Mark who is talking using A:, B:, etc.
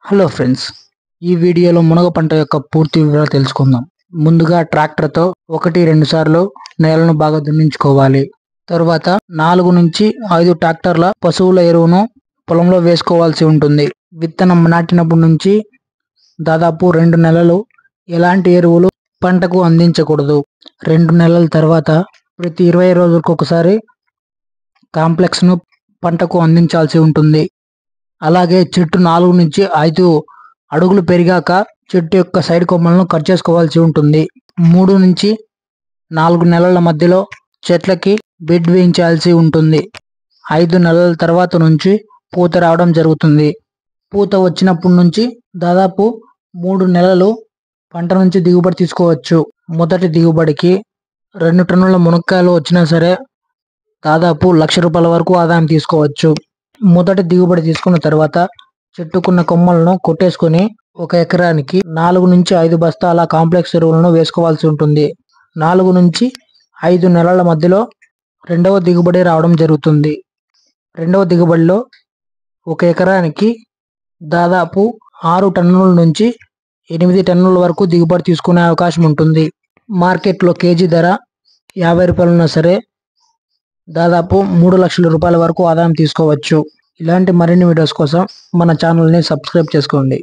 A: Hello friends, ఈ వీడియోలో మునగ పంట యొక్క పూర్తి వివరాలు తెలుసుకుందాం. ముందుగా ట్రాక్టర్తో 1-2 సార్లు నేలను బాగా దున్నించుకోవాలి. తరువాత 4 నుంచి 5 ట్రాక్టర్ల పశువుల ఎరువును పొలంలో వేసుకోవాల్సి ఉంటుంది. విత్తనం నాటినప్పటి నుంచి దాదాపు 2 నెలలు ఎలాంటి ఎరువులు పంటకు అందించకూడదు. 2 నెలల తర్వాత ప్రతి 20 రోజులకు ఒకసారి కాంప్లెక్స్ను పంటకు అందించాల్సి ఉంటుంది. అలాగే చెట్టు 4 నుంచి 5 అడుగులు పెరిగాక చెట్టు యొక్క సైడ్ కొమ్మలను కట్ చేసుకోవాల్సి ఉంటుంది. 3 నుంచి 4 నెలల మధ్యలో చెట్లకి బెడ్ వేయించాల్సి ఉంటుంది. 5 నెలల తర్వాత నుంచి పూత రావడం జరుగుతుంది. పూత వచ్చినప్పటి నుంచి దాదాపు 3 నెలలు పంట నుంచి దిగుబడి తీసుకోవచ్చు. మొదటి దిగుబడికి 2 టన్నుల మునక్కాయలు వచ్చినా సరే దాదాపు ₹1,00,000 వరకు ఆదాయం తీసుకోవచ్చు. మొదటి దిగుబడి తీసుకున్న తర్వాత చెట్టుకున్న కొమ్మలను కొట్టేసుకొని 1 ఎకరానికి 4 నుంచి 5 బస్తాల కాంప్లెక్స్ ఎరువులను వేసుకోవాల్సి ఉంటుంది. 4 నుంచి 5 నెలల మధ్యలో రెండవ దిగుబడి రావడం జరుగుతుంది. రెండవ దిగుబడిలో 1 ఎకరానికి దాదాపు 6 టన్నుల నుంచి 8 టన్నుల వరకు దిగుబడి తీసుకునే అవకాశం ఉంటుంది. మార్కెట్లో కేజీ ధర ₹50 ఉన్నా సరే దాదాపు ₹3,00,000 వరకు ఆదాయం తీసుకోవచ్చు. ఇలాంటి మరిన్ని వీడియోస్ కోసం మన ఛానల్ని సబ్స్క్రైబ్ చేసుకోండి.